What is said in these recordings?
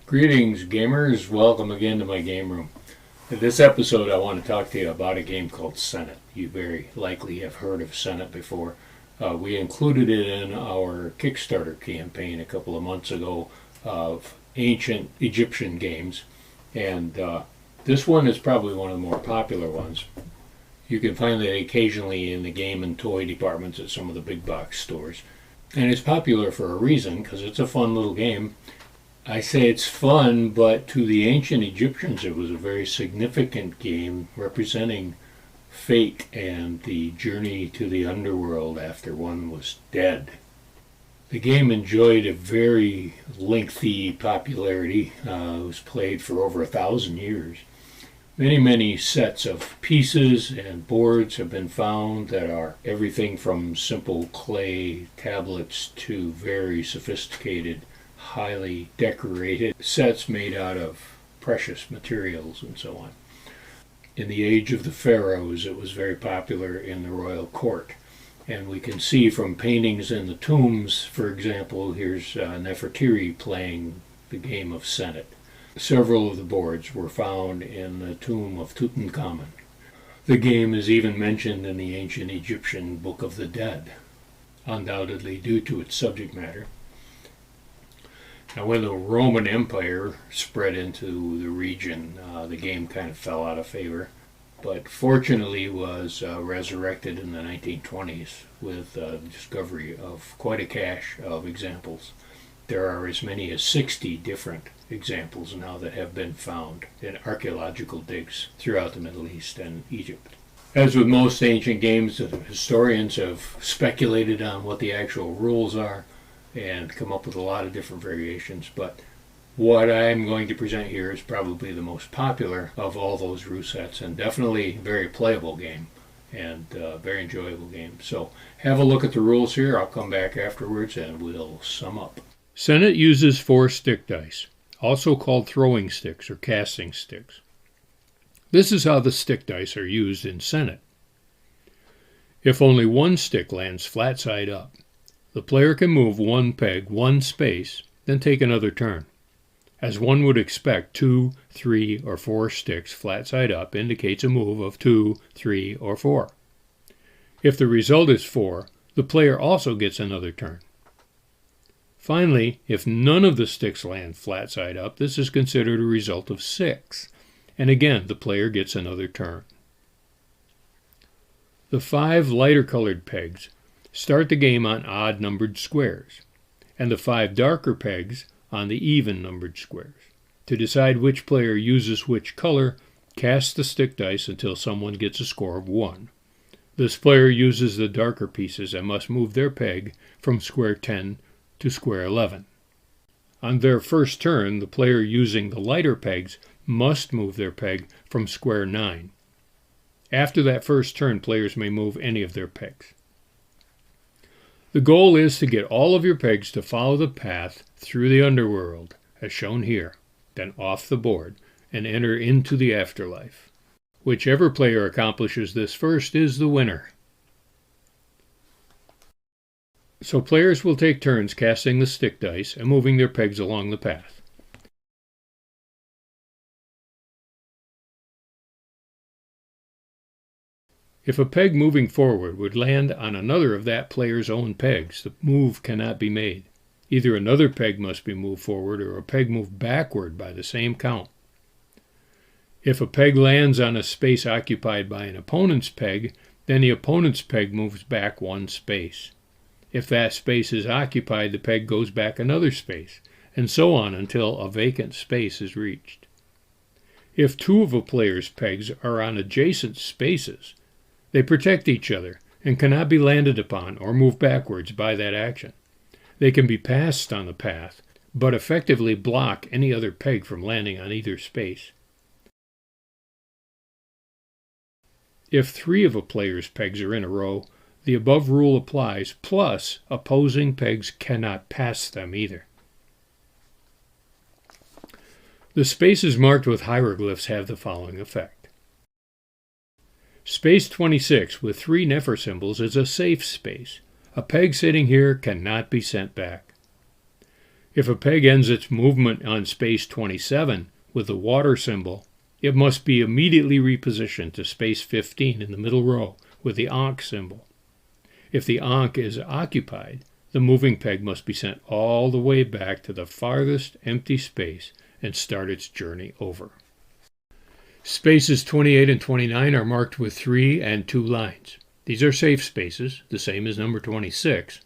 Greetings, gamers. Welcome again to my game room. In this episode, I want to talk to you about a game called Senet. You very likely have heard of Senet before. We included it in our Kickstarter campaign a couple of months ago of ancient Egyptian games, and this one is probably one of the more popular ones. You can find it occasionally in the game and toy departments at some of the big box stores. And it's popular for a reason, because it's a fun little game. I say it's fun, but to the ancient Egyptians it was a very significant game representing fate and the journey to the underworld after one was dead. The game enjoyed a very lengthy popularity. It was played for over 1,000 years. Many sets of pieces and boards have been found that are everything from simple clay tablets to very sophisticated, highly decorated sets made out of precious materials and so on. In the age of the Pharaohs, it was very popular in the royal court. And we can see from paintings in the tombs, for example, here's Nefertiti playing the game of Senet. Several of the boards were found in the tomb of Tutankhamun. The game is even mentioned in the ancient Egyptian Book of the Dead, undoubtedly due to its subject matter. Now, when the Roman Empire spread into the region, the game kind of fell out of favor, but fortunately was resurrected in the 1920s with the discovery of quite a cache of examples. There are as many as 60 different examples now that have been found in archaeological digs throughout the Middle East and Egypt. As with most ancient games, the historians have speculated on what the actual rules are and come up with a lot of different variations, but what I'm going to present here is probably the most popular of all those rule sets, and definitely a very playable game and very enjoyable game. So have a look at the rules here. I'll come back afterwards and we'll sum up. Senet uses 4 stick dice, also called throwing sticks or casting sticks. This is how the stick dice are used in Senet. If only one stick lands flat side up, the player can move one peg one space, then take another turn. As one would expect, 2, 3, or 4 sticks flat side up indicates a move of 2, 3, or 4. If the result is 4, the player also gets another turn. Finally, if none of the sticks land flat side up, this is considered a result of 6, and again the player gets another turn. The 5 lighter colored pegs start the game on odd numbered squares, and the 5 darker pegs on the even numbered squares. To decide which player uses which color, cast the stick dice until someone gets a score of 1. This player uses the darker pieces and must move their peg from square 10 to square 11. On their first turn, the player using the lighter pegs must move their peg from square 9. After that first turn, players may move any of their pegs. The goal is to get all of your pegs to follow the path through the underworld, as shown here, then off the board, and enter into the afterlife. Whichever player accomplishes this first is the winner. So players will take turns casting the stick dice and moving their pegs along the path. If a peg moving forward would land on another of that player's own pegs, the move cannot be made. Either another peg must be moved forward or a peg moved backward by the same count. If a peg lands on a space occupied by an opponent's peg, then the opponent's peg moves back 1 space. If that space is occupied, the peg goes back another space, and so on until a vacant space is reached. If 2 of a player's pegs are on adjacent spaces, they protect each other and cannot be landed upon or moved backwards by that action. They can be passed on the path, but effectively block any other peg from landing on either space. If 3 of a player's pegs are in a row, the above rule applies, plus opposing pegs cannot pass them either. The spaces marked with hieroglyphs have the following effect. Space 26 with 3 Nefer symbols is a safe space. A peg sitting here cannot be sent back. If a peg ends its movement on space 27 with the water symbol, it must be immediately repositioned to space 15 in the middle row with the ankh symbol. If the ankh is occupied, the moving peg must be sent all the way back to the farthest empty space and start its journey over. Spaces 28 and 29 are marked with 3 and 2 lines. These are safe spaces, the same as number 26,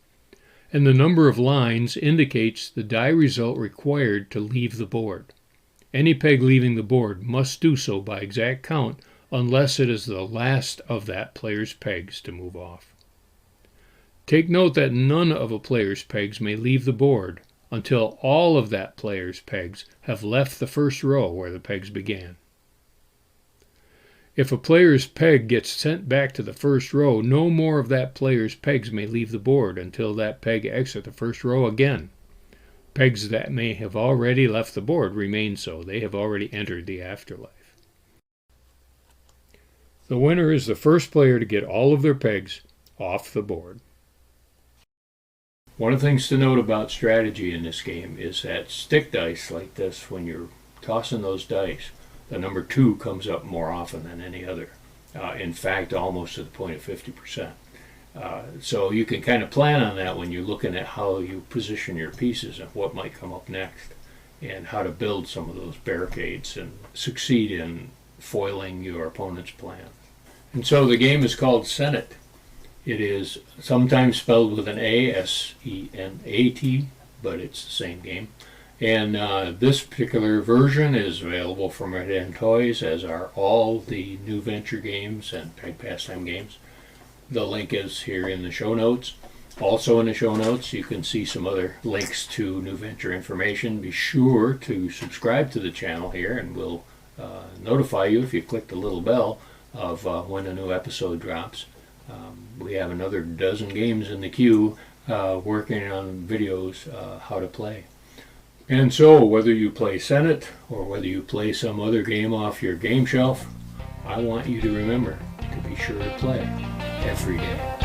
and the number of lines indicates the die result required to leave the board. Any peg leaving the board must do so by exact count unless it is the last of that player's pegs to move off. Take note that none of a player's pegs may leave the board until all of that player's pegs have left the first row where the pegs began. If a player's peg gets sent back to the first row, no more of that player's pegs may leave the board until that peg exits the first row again. Pegs that may have already left the board remain so. They have already entered the afterlife. The winner is the first player to get all of their pegs off the board. One of the things to note about strategy in this game is that stick dice like this, when you're tossing those dice, the number 2 comes up more often than any other. In fact, almost to the point of 50%. So you can kind of plan on that when you're looking at how you position your pieces and what might come up next, and how to build some of those barricades and succeed in foiling your opponent's plan. And so the game is called Senet. It is sometimes spelled with an A, S-E-N-A-T, but it's the same game. And this particular version is available from Red Hen Toys, as are all the NewVenture Games and Peg Pastime games. The link is here in the show notes. Also in the show notes, you can see some other links to NewVenture information. Be sure to subscribe to the channel here, and we'll notify you if you click the little bell of when a new episode drops. We have another dozen games in the queue working on videos how to play. And so, whether you play Senet or whether you play some other game off your game shelf, I want you to remember to be sure to play every day.